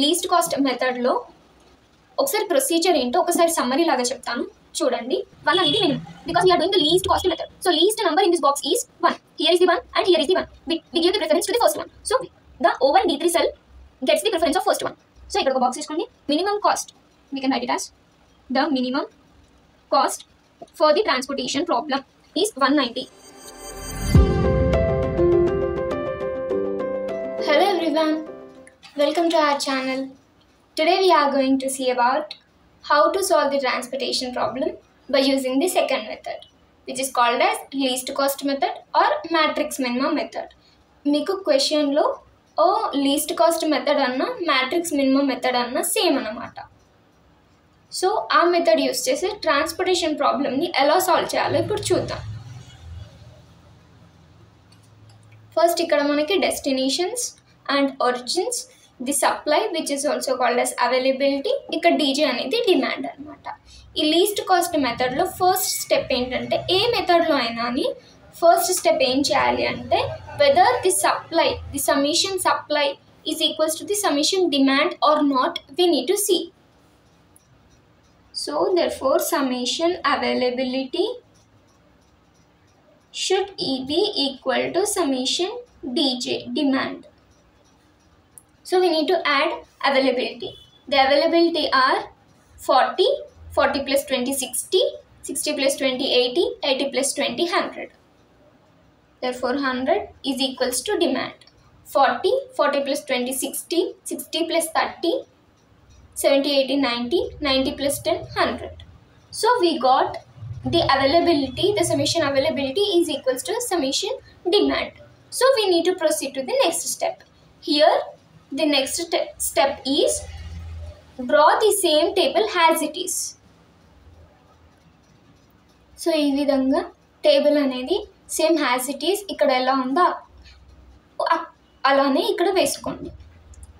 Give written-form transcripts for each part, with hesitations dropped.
Least cost మెథడ్లో ఒకసారి procedure ఏంటో ఒకసారి సమ్మరీ లాగా చెప్తాను చూడండి. 1 అనేది minimum because we are doing the least cost method. So least number in this box is 1. Here is the 1 and here is the 1. We give the preference to the first one. So the O1 D3 cell gets the preference of first one. So ఇక్కడ ఒక box తీసుకోండి. Minimum cost we can write it as the minimum cost for the transportation problem is 190. Hello everyone, welcome to our channel. Today we are going to see about how to solve the transportation problem by using the second method, which is called as least cost method or matrix minimum method. మీకు క్వశ్చన్లో ఓ least cost method అన్న matrix minimum method అన్న same అన్నమాట. So ఆ method use చేసి transportation ప్రాబ్లమ్ని ఎలా solve చేయాలో ఇప్పుడు చూద్దాం. ఫస్ట్ ఇక్కడ మనకి destinations and origins, the supply which is also called as availability, ఇక్కడ డీజే అనేది డిమాండ్ అనమాట. ఈ లీస్ట్ కాస్ట్ మెథడ్లో ఫస్ట్ స్టెప్ ఏంటంటే ఏ మెథడ్లో అయినా అని ఫస్ట్ స్టెప్ ఏం చేయాలి అంటే whether the supply, the summation supply is equals to the summation demand or not, we need to see. So therefore summation availability should be equal to summation dj, demand. So we need to add availability. The availability are 40, 40 plus 20 60, 60 plus 20 80, 80 plus 20 100. Therefore 100 is equals to demand. 40, 40 plus 20 60, 60 plus 30 70, 80, 90, 90 plus 10 100. So we got the availability, the summation availability is equals to summation demand. So we need to proceed to the next step. Here the next step is draw the same table as it is. So ఈ విధంగా table అనేది same as it is ఇక్కడ ఎలా ఉందో అలానే ఇక్కడ వేసుకోండి.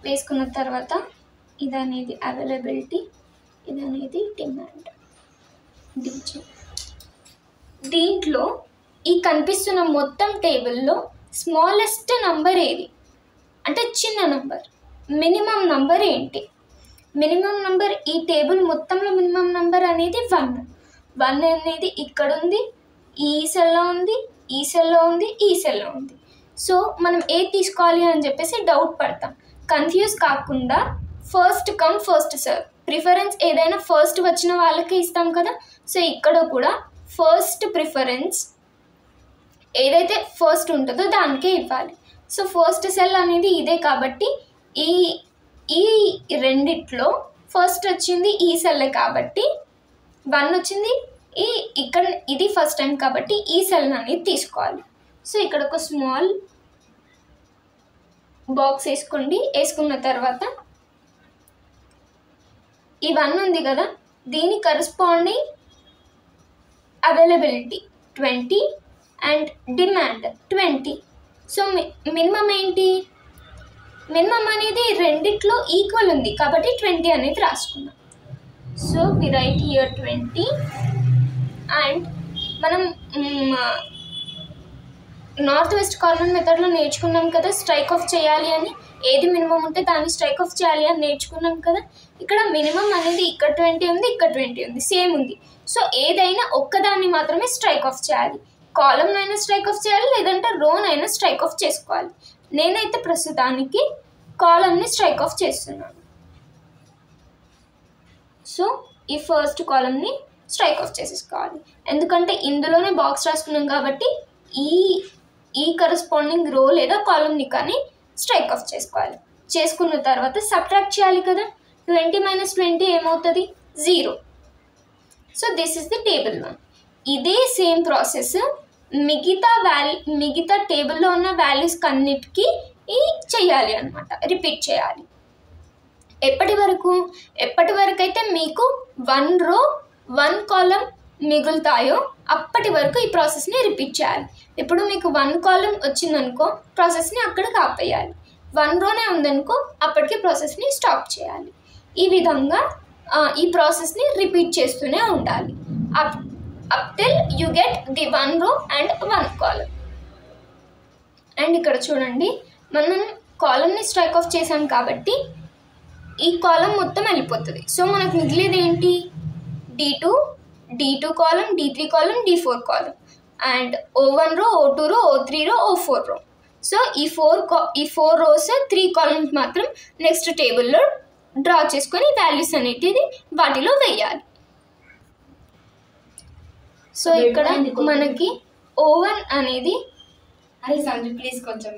వేసుకున్న తర్వాత ఇది అనేది అవైలబిలిటీ, ఇది అనేది డిమాండ్, డీజే. దీంట్లో ఈ కనిపిస్తున్న మొత్తం టేబుల్లో స్మాలెస్ట్ నంబర్ ఏది అంటే చిన్న నంబర్, మినిమం నంబర్ ఏంటి? మినిమం నంబర్ ఈ టేబుల్ మొత్తంలో మినిమం నంబర్ అనేది 1. 1 అనేది ఇక్కడ ఉంది, ఈ సెల్లో ఉంది, ఈ సెల్లో ఉంది, ఈ సెల్లో ఉంది. సో మనం ఏది తీసుకోవాలి అని చెప్పేసి డౌట్ పడతాం. కన్ఫ్యూజ్ కాకుండా first come first serve, preference ఏదైనా ఫస్ట్ వచ్చిన వాళ్ళకి ఇస్తాం కదా. సో ఇక్కడ కూడా ఫస్ట్ ప్రిఫరెన్స్ ఏదైతే ఫస్ట్ ఉంటుందో దానికే ఇవ్వాలి. సో ఫస్ట్ సెల్ అనేది ఇదే కాబట్టి ఈ రెండిట్లో ఫస్ట్ వచ్చింది ఈ సెల్లే కాబట్టి 1 వచ్చింది, ఇక్కడ ఇది ఫస్ట్ టైం కాబట్టి ఈ సెల్ అనేది తీసుకోవాలి. సో ఇక్కడ ఒక స్మాల్ బాక్స్ వేసుకోండి. వేసుకున్న తర్వాత ఈ 1 ఉంది కదా, దీని corresponding availability 20 and demand 20. So minimum ఏంటి? మినిమం అనేది రెండిట్లో ఈక్వల్ ఉంది కాబట్టి 20 అనేది రాసుకున్నాం. So we write here 20. And మనం నార్త్ వెస్ట్ కార్నర్ మెథడ్లో నేర్చుకున్నాం కదా స్ట్రైక్ ఆఫ్ చేయాలి అని, ఏది మినిమం ఉంటే దాన్ని స్ట్రైక్ ఆఫ్ చేయాలి అని నేర్చుకున్నాం కదా. ఇక్కడ మినిమం అనేది ఇక్కడ 20 ఉంది, ఇక్కడ 20 ఉంది, సేమ్ ఉంది. సో ఏదైనా ఒక్కదాన్ని మాత్రమే స్ట్రైక్ ఆఫ్ చేయాలి. కాలంనైనా స్ట్రైక్ ఆఫ్ చేయాలి, లేదంటే రోనైనా స్ట్రైక్ ఆఫ్ చేసుకోవాలి. నేనైతే ప్రస్తుతానికి కాలంని స్ట్రైక్ ఆఫ్ చేస్తున్నాను. సో ఈ ఫస్ట్ కాలంని స్ట్రైక్ ఆఫ్ చేసేసుకోవాలి, ఎందుకంటే ఇందులోనే బాక్స్ రాసుకున్నాం కాబట్టి ఈ కరస్పాండింగ్ రో లేదా కాలంని కానీ స్ట్రైక్ ఆఫ్ చేసుకోవాలి. చేసుకున్న తర్వాత సబ్ట్రాక్ట్ చేయాలి కదా. 20 - 20 ఏమవుతుంది? 0. So this is the table 1. ఇదే సేమ్ ప్రాసెస్ మిగతా టేబుల్లో ఉన్న వాల్యూస్ అన్నిటికీ చేయాలి అనమాట, రిపీట్ చేయాలి. ఎప్పటి వరకు అయితే మీకు 1 రో 1 కాలం మిగులుతాయో అప్పటి వరకు ఈ ప్రాసెస్ని రిపీట్ చేయాలి. ఇప్పుడు మీకు 1 కాలం వచ్చిందనుకో ప్రాసెస్ని అక్కడికి ఆపేయాలి. 1 రోనే ఉందనుకో అప్పటికి ప్రాసెస్ని స్టాప్ చేయాలి. ఈ విధంగా ఈ ప్రాసెస్ని రిపీట్ చేస్తూనే ఉండాలి up till you get the 1 రో అండ్ 1 కాలం. అండ్ ఇక్కడ చూడండి, మనం కాలంని స్ట్రైక్ ఆఫ్ చేసాం కాబట్టి ఈ కాలం మొత్తం వెళ్ళిపోతుంది. సో మనకు మిగిలేది ఏంటి, D2 column, D3 column, D4 column, and O1 రో, O2 రో, O3 రో, O4 రో. సో ఈ ఫోర్ రోస్ 3 కాలమ్స్ మాత్రం నెక్స్ట్ టేబుల్లో డ్రా చేసుకొని వాల్యూస్ అనేటిది వాటిలో వేయాలి. సో ఇక్కడ మనకి O1 అనేది ప్లీజ్ కొంచెం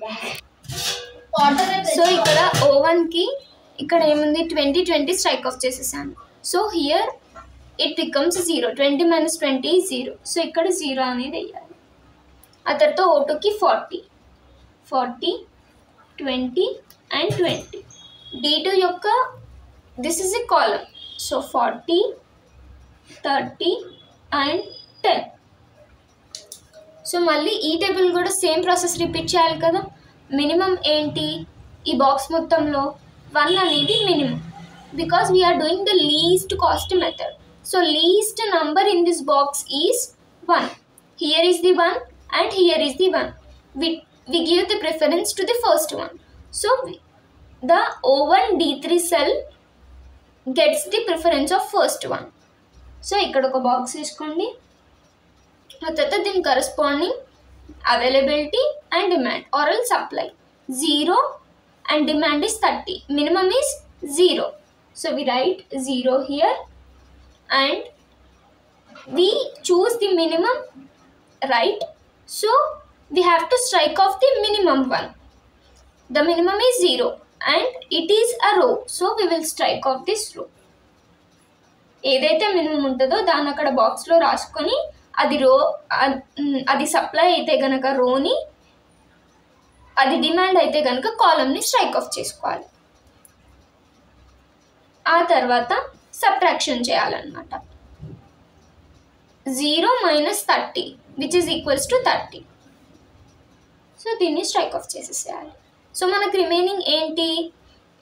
సో ఇక్కడ O1కి ఇక్కడ ఏముంది 20 స్ట్రైక్ ఆఫ్ చేసేసాను. So here it becomes 0. 20 - 20 is 0. So ఇక్కడ 0 అనేది వేయాలి. ఆ తర్వాత O2కి 40, 20 and 20. D2 యొక్క this is a column. So 40, 30 and 10. So మళ్ళీ ఈ టేబుల్ కూడా సేమ్ ప్రాసెస్ రిపీట్ చేయాలి కదా. మినిమం ఏంటి, ఈ బాక్స్ మొత్తంలో 1 అనేది minimum, because we are doing the least cost method. So least number in this box is 1. Here is the 1 and here is the 1. We give the preference to the first one. So the O1 D3 cell gets the preference of first one. So ఇక్కడ ఒక box తీసుకోండి. ఆ తర్వాత దీని corresponding availability and demand are all supply 0 and demand is 30. Minimum is 0. So we write 0 here and we choose the minimum, right? So we have to strike off the minimum one. The minimum is 0 and it is a row. So we will strike off this row. ఏదైతే minimum ఉంటుందో దాన్ని అక్కడ బాక్స్లో రాసుకొని అది supply అయితే కనుక రోని, అది డిమాండ్ అయితే కనుక కాలమ్ని స్ట్రైక్ ఆఫ్ చేసుకోవాలి. ఆ తర్వాత సబ్ట్రాక్షన్ చేయాలన్నమాట. 0 - 30 which is equals to 30. So దీన్ని స్ట్రైక్ ఆఫ్ చేసేసేయాలి. సో మనకు రిమైనింగ్ ఏంటి,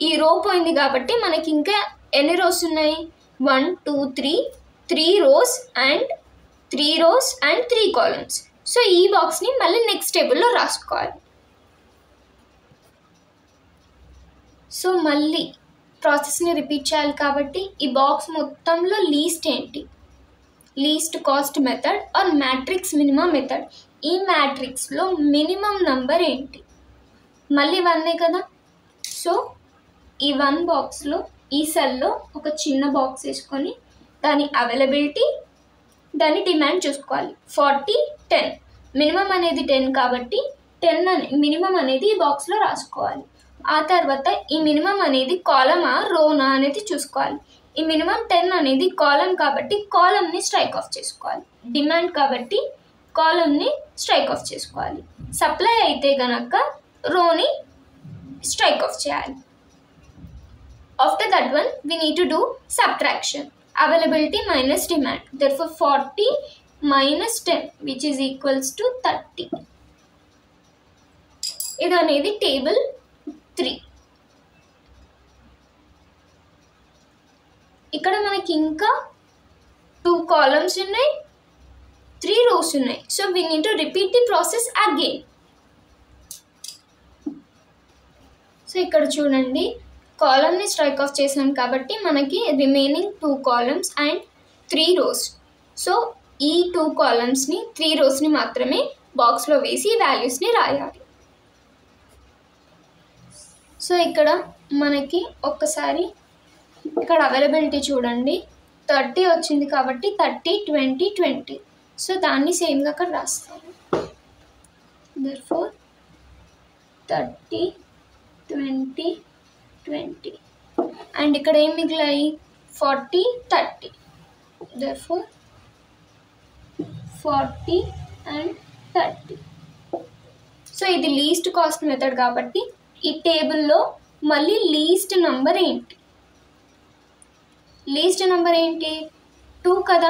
ఈ రో పోయింది కాబట్టి మనకి ఇంకా ఎన్ని రోస్ ఉన్నాయి, 1 2 3 రోస్ అండ్ 3 కాలమ్స్. సో ఈ బాక్స్ని మళ్ళీ నెక్స్ట్ టేబుల్లో రాసుకోవాలి. సో మళ్ళీ ప్రాసెస్ని రిపీట్ చేయాలి కాబట్టి ఈ బాక్స్ మొత్తంలో లీస్ట్ ఏంటి, least cost method or matrix minimum method. ఈ మ్యాట్రిక్స్లో మినిమం నంబర్ ఏంటి, మళ్ళీ 1 కదా. సో ఈ 1 బాక్స్లో ఈ సెల్లో ఒక చిన్న బాక్స్ వేసుకొని దాని అవైలబిలిటీ, దాని డిమాండ్ చూసుకోవాలి. 40 10 మినిమం అనేది 10 కాబట్టి 10 మినిమం అనేది ఈ బాక్స్లో రాసుకోవాలి. ఆ తర్వాత ఈ మినిమం అనేది కాలమా రోనా అనేది చూసుకోవాలి. ఈ మినిమం 10 అనేది కాలం కాబట్టి కాలంని స్ట్రైక్ ఆఫ్ చేసుకోవాలి. డిమాండ్ కాబట్టి కాలంని స్ట్రైక్ ఆఫ్ చేసుకోవాలి. సప్లై అయితే కనుక రోని స్ట్రైక్ ఆఫ్ చేయాలి. After that one we need to do subtraction. Availability minus demand. Therefore 40 minus 10 which is equals to 30. ఇది అనేది టేబుల్ 3. ఇక్కడ మనకి ఇంకా 2 కాలమ్స్ ఉన్నాయి, 3 రోస్ ఉన్నాయి. So we need to repeat the process again. So ఇక్కడ చూడండి, కాలమ్ని స్ట్రైక్ ఆఫ్ చేసాం కాబట్టి మనకి remaining 2 columns and 3 rows. So ఈ 2 కాలమ్స్ని 3 రోస్ని మాత్రమే బాక్స్లో వేసి వాల్యూస్ని రాయాలి. సో ఇక్కడ మనకి ఒక్కసారి ఇక్కడ అవైలబిలిటీ చూడండి, 30 వచ్చింది కాబట్టి 30 20 20. సో దాన్ని సేమ్గా అక్కడ రాస్తాను. therefore 30 20 20 అండ్ ఇక్కడ ఏం మిగిలాయి 40 30. therefore 40 and 30. సో ఇది లీస్ట్ కాస్ట్ మెథడ్ కాబట్టి ఈ టేబుల్లో మళ్ళీ లీస్ట్ నంబర్ ఏంటి, లీస్ట్ నెంబర్ ఏంటి 2 కదా.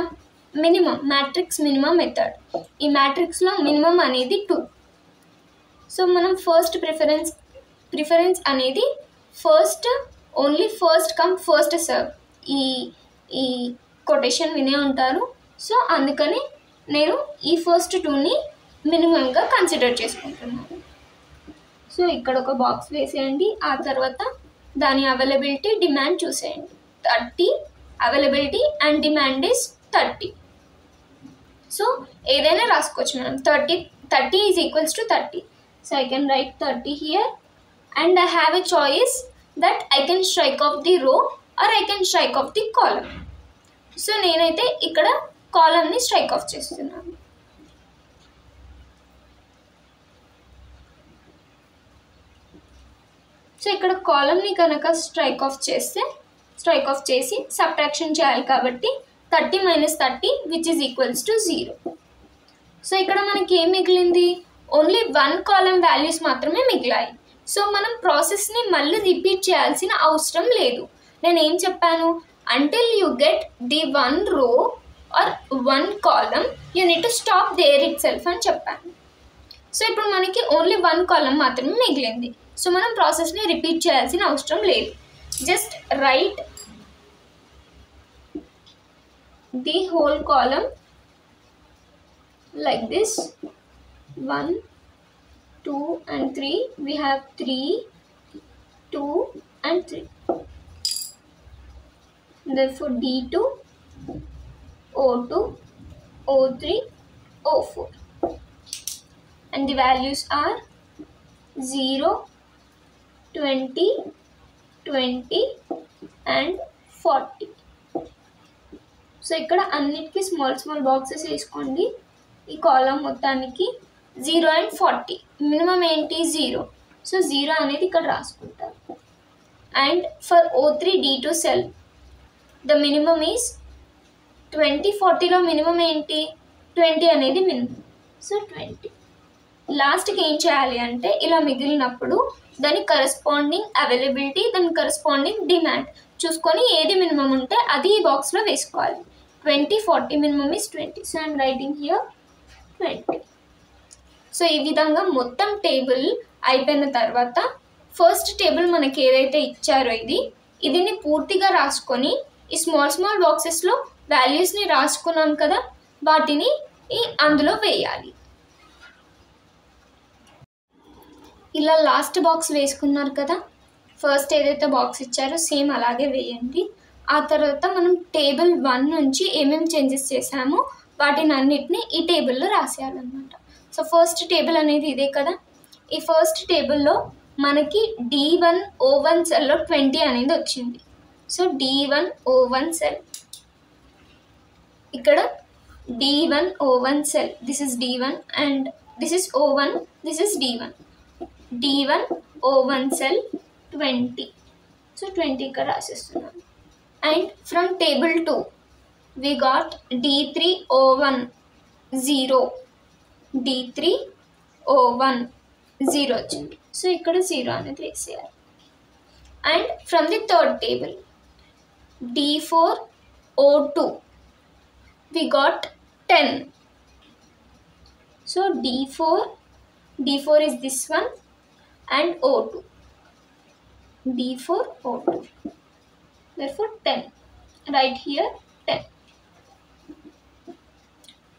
Minimum matrix minimum method. ఈ మ్యాట్రిక్స్లో మినిమం అనేది 2. సో మనం ఫస్ట్ ప్రిఫరెన్స్ అనేది only first come first serve ఈ కొటేషన్ వినే ఉంటారు. సో అందుకని నేను ఈ ఫస్ట్ 2ని మినిమంగా కన్సిడర్ చేసుకుంటున్నాను. సో ఇక్కడ ఒక బాక్స్ వేసేయండి. ఆ తర్వాత దాని అవైలబిలిటీ డిమాండ్ చూసేయండి. 30 availability and demand is 30. So ఏదైనా రాసుకోవచ్చు మనం. 30 is equals to 30. So I can write 30 here and I have a choice that I can strike off the రో are I can strike off the column. So నేనైతే ఇక్కడ కాలమ్ని strike of చేస్తున్నాను. So ఇక్కడ కాలమ్ని కనుక strike off చేసి subtraction చేయాలి కాబట్టి 30 - 30 which is equals to 0. So ఇక్కడ మనకి ఏం మిగిలింది? ఓన్లీ 1 కాలమ్ వాల్యూస్ మాత్రమే మిగిలాయి. సో మనం ప్రాసెస్ని మళ్ళీ రిపీట్ చేయాల్సిన అవసరం లేదు. నేను ఏం చెప్పాను? Until you get the 1 row or 1 column you need to stop there itself అని చెప్పాను. సో ఇప్పుడు మనకి ఓన్లీ 1 కాలమ్ మాత్రమే మిగిలింది. సో మనం ప్రాసెస్ని రిపీట్ చేయాల్సిన అవసరం లేదు. Just right the whole column like this. 1 2 and 3. We have 3 2 and 3. Therefore D2 O2 O3 O4 and the values are 0 20 20 and 40. So ఇక్కడ అన్నిటికీ స్మాల్ బాక్సెస్ వేసుకోండి. ఈ కాలమ్ మొత్తానికి 0 and 40. మినిమం ఏంటి? 0. సో 0 అనేది ఇక్కడ రాసుకుంటారు. And for O3 D2 cell the minimum is 20. 40లో మినిమం ఏంటి? 20 అనేది మినిమం. సో 20. లాస్ట్కి ఏం చేయాలి అంటే ఇలా మిగిలినప్పుడు దాని కరస్పాండింగ్ అవైలబిలిటీ, దాని కరస్పాండింగ్ డిమాండ్ చూసుకొని ఏది మినిమం ఉంటే అది ఈ బాక్స్లో వేసుకోవాలి. 20 40 minimum is 20. So I'm writing here 20. So ఈ విధంగా మొత్తం టేబుల్ అయిపోయిన తర్వాత ఫస్ట్ టేబుల్ మనకి ఏదైతే ఇచ్చారో ఇదిని పూర్తిగా రాసుకొని ఈ స్మాల్ బాక్సెస్లో వాల్యూస్ని రాసుకున్నాం కదా, వాటిని అందులో వేయాలి. ఇలా లాస్ట్ బాక్స్ వేసుకున్నారు కదా, ఫస్ట్ ఏదైతే బాక్స్ ఇచ్చారో సేమ్ అలాగే వేయండి. ఆ తర్వాత మనం టేబుల్ 1 నుంచి ఏమేమి చేంజెస్ చేసామో వాటిని అన్నిటిని ఈ టేబుల్లో రాసేయాలన్నమాట. సో ఫస్ట్ టేబుల్ అనేది ఇదే కదా. ఈ ఫస్ట్ టేబుల్లో మనకి D1 O1 సెల్లో 20 అనేది వచ్చింది. సో D1 O1 సెల్, ఇక్కడ D1 O1 cell, this is D1 and this is O1, this is D1. D1 O1 cell 20. So 20 ఇక్కడ రాసేస్తున్నాను. And from table 2 we got D3 O1 0, D3 O1 0 వచ్చింది. So ఇక్కడ 0 అనేది వేసేయాలి. And from the third table D4 O2 we got 10. So D4 is this one and O2, D4 O2, therefore 10. Right here 10.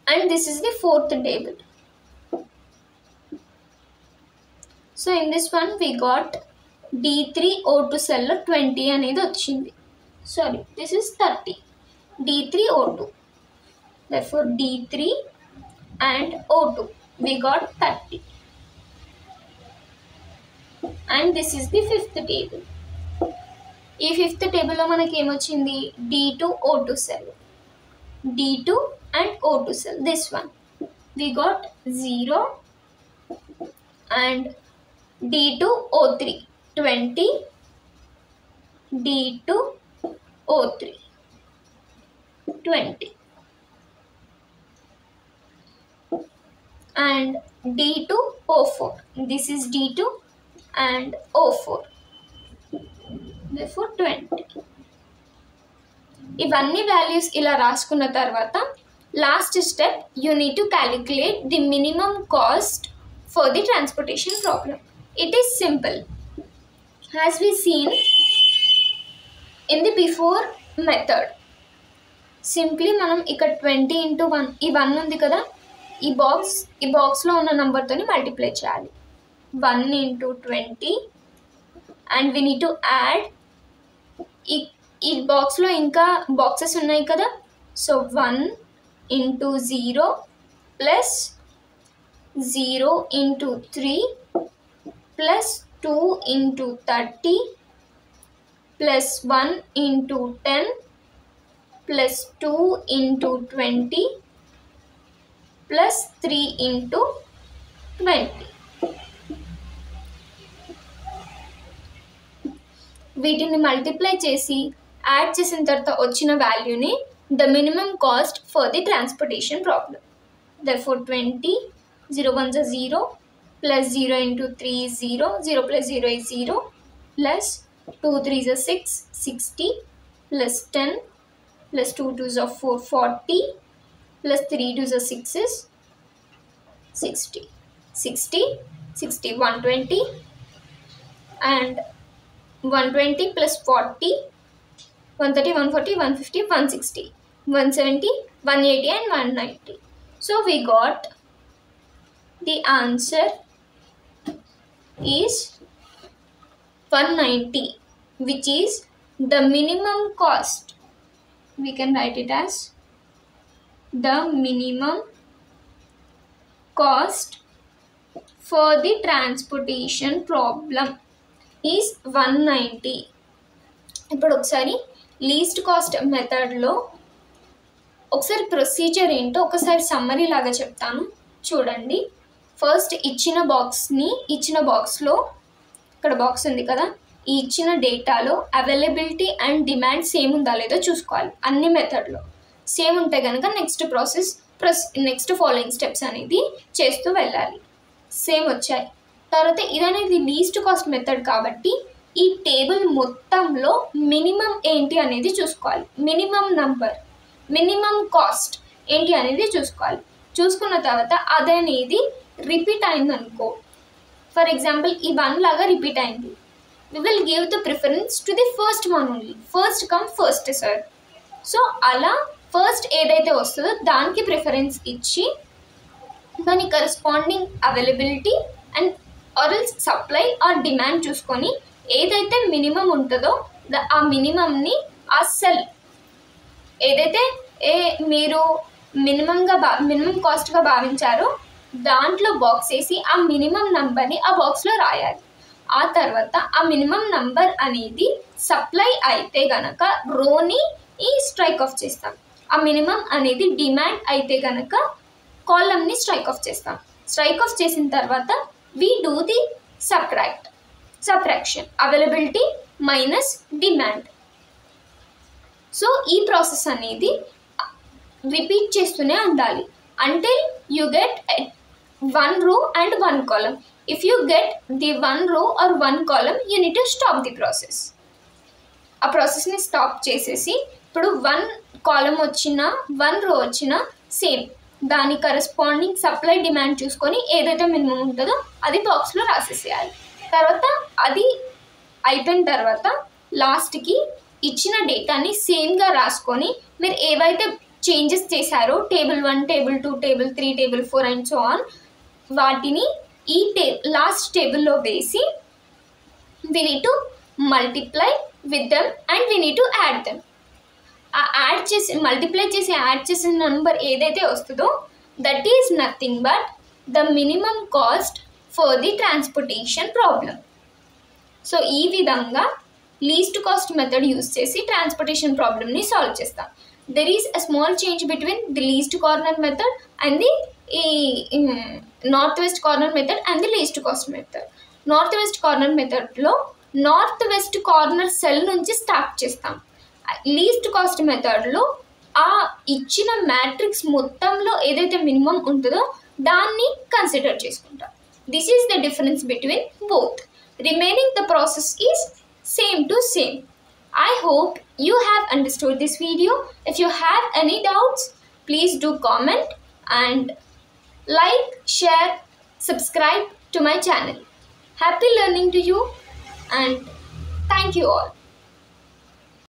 And this is the fourth table. So in this one we got D3 O2 cell 20 అనేది వచ్చింది. Sorry, this is 30. D3 O2, therefore D3 and O2 we got 30. And this is the fifth table. ఈ fifth టేబుల్లో మనకి ఏమొచ్చింది? D2 O2 cell, D2 and O2 cell, this one we got 0 and D2 O3 20, D2 O3 20 and D2 O4, this is D2 and O4, therefore 20. ఇవన్నీ values ఇలా రాసుకున్న తర్వాత last step you need to calculate the minimum cost for the transportation problem. It is simple. Has we seen in the before method, simply మనం ఇక్కడ 20 × 1, ఈ 1 ఉంది కదా, ఈ బాక్స్లో ఉన్న నెంబర్తో మల్టిప్లై చేయాలి. 1 × 20 and we need to add ఈ బాక్స్లో ఇంకా బాక్సెస్ ఉన్నాయి కదా. So 1 into 0 plus 0 into 3 plus 2 into 30 plus 1 into 10 plus 2 into 20 plus 3 into 20. వీటిని మల్టిప్లై చేసి యాడ్ చేసిన తర్వాత వచ్చిన వాల్యూని the minimum cost for the transportation problem. Therefore 20, 0 1s are 0, plus 0 into 3 is 0, 0 plus 0 is 0, plus 2 3s are 6, 60, plus 10, plus 2 2s are 4, 40, plus 3 2s are 6 is 60, 60, 60, 120, and 120 plus 40, 130, 140, 150, 160, 170, 180 and 190. So we got the answer is 190, which is the minimum cost. We can write it as the minimum cost for the transportation problem is 190. ఇప్పుడు ఒకసారి least cost మెథడ్లో ఒకసారి procedure ఏంటో ఒకసారి summary లాగా చెప్తాను చూడండి. First ఇచ్చిన బాక్స్లో ఇక్కడ బాక్స్ ఉంది కదా, ఈ ఇచ్చిన డేటాలో అవైలబిలిటీ అండ్ డిమాండ్ సేమ్ ఉందా లేదో చూసుకోవాలి. అన్ని మెథడ్లో సేమ్ ఉంటే కనుక నెక్స్ట్ ఫాలోయింగ్ స్టెప్స్ అనేది చేస్తూ వెళ్ళాలి. సేమ్ వచ్చాయి. తర్వాత ఇదనేది లీస్ట్ కాస్ట్ మెథడ్ కాబట్టి ఈ టేబుల్ మొత్తంలో మినిమం ఏంటి అనేది చూసుకోవాలి. మినిమం కాస్ట్ ఏంటి అనేది చూసుకోవాలి. చూసుకున్న తర్వాత అదనేది రిపీట్ అయింది అనుకో, ఫర్ ఎగ్జాంపుల్ ఈ 1 లాగా రిపీట్ అయింది, we will give the preference to the first one only. First come first sir. So అలా ఫస్ట్ ఏదైతే వస్తుందో దానికి ప్రిఫరెన్స్ ఇచ్చి దాని కరెస్పాండింగ్ అవైలబిలిటీ అండ్ ఆర్ఎల్స్ సప్లై ఆర్ డిమాండ్ చూసుకొని ఏదైతే మినిమం ఉంటుందో ఆ మినిమంని ఆ సెల్ ఏదైతే మీరు మినిమం కాస్ట్గా భావించారో దాంట్లో బాక్స్ వేసి ఆ మినిమం నంబర్ని ఆ బాక్స్లో రాయాలి. ఆ తర్వాత ఆ మినిమం నంబర్ అనేది సప్లై అయితే గనక రోని స్ట్రైక్ ఆఫ్ చేస్తాం. ఆ మినిమం అనేది డిమాండ్ అయితే గనక కాలమ్ని స్ట్రైక్ ఆఫ్ చేస్తాం. స్ట్రైక్ ఆఫ్ చేసిన తర్వాత we do the subtraction availability minus demand. So ఈ ప్రాసెస్ అనేది రిపీట్ చేస్తూనే ఉండాలి until you get 1 row and 1 column. If you get the 1 row or 1 column, you need to stop the process. ఆ ప్రాసెస్ని stop చేసేసి ఇప్పుడు 1 కాలమ్ వచ్చినా 1 రో వచ్చినా సేమ్ దాని కరెస్పాండింగ్ సప్లై డిమాండ్ చూసుకొని ఏదైతే మినిమం ఉంటుందో అది బాక్స్లో రాసేసేయాలి. తర్వాత అది అయిపోయిన తర్వాత లాస్ట్కి ఇచ్చిన డేటాని సేమ్గా రాసుకొని మీరు ఏవైతే చేంజెస్ చేశారో table 1, table 2, table 3, table 4 and so on వాటిని ఈ లాస్ట్ టేబుల్లో వేసి we need to multiply with them and we need to add them. ఆ యాడ్ చేసి మల్టిప్లై చేసి యాడ్ చేసిన నెంబర్ ఏదైతే వస్తుందో that is nothing but the minimum cost for the transportation problem. So ఈ విధంగా లీస్ట్ కాస్ట్ మెథడ్ యూస్ చేసి transportation ప్రాబ్లమ్ని సాల్వ్ చేస్తాం. There is a small change between the least corner method and the northwest corner method and the least cost method. Northwest corner method లో northwest corner cell నుంచి start చేస్తాం. Least cost మెథడ్లో ఆ ఇచ్చిన matrix మొత్తంలో ఏదైతే minimum ఉంటుందో దాన్ని కన్సిడర్ చేసుకుంటాం. This is the difference between both. Remaining the process is same to same. I hope you have understood this video. If you have any doubts, please do comment and like, share, subscribe to my channel. Happy learning to you and thank you all.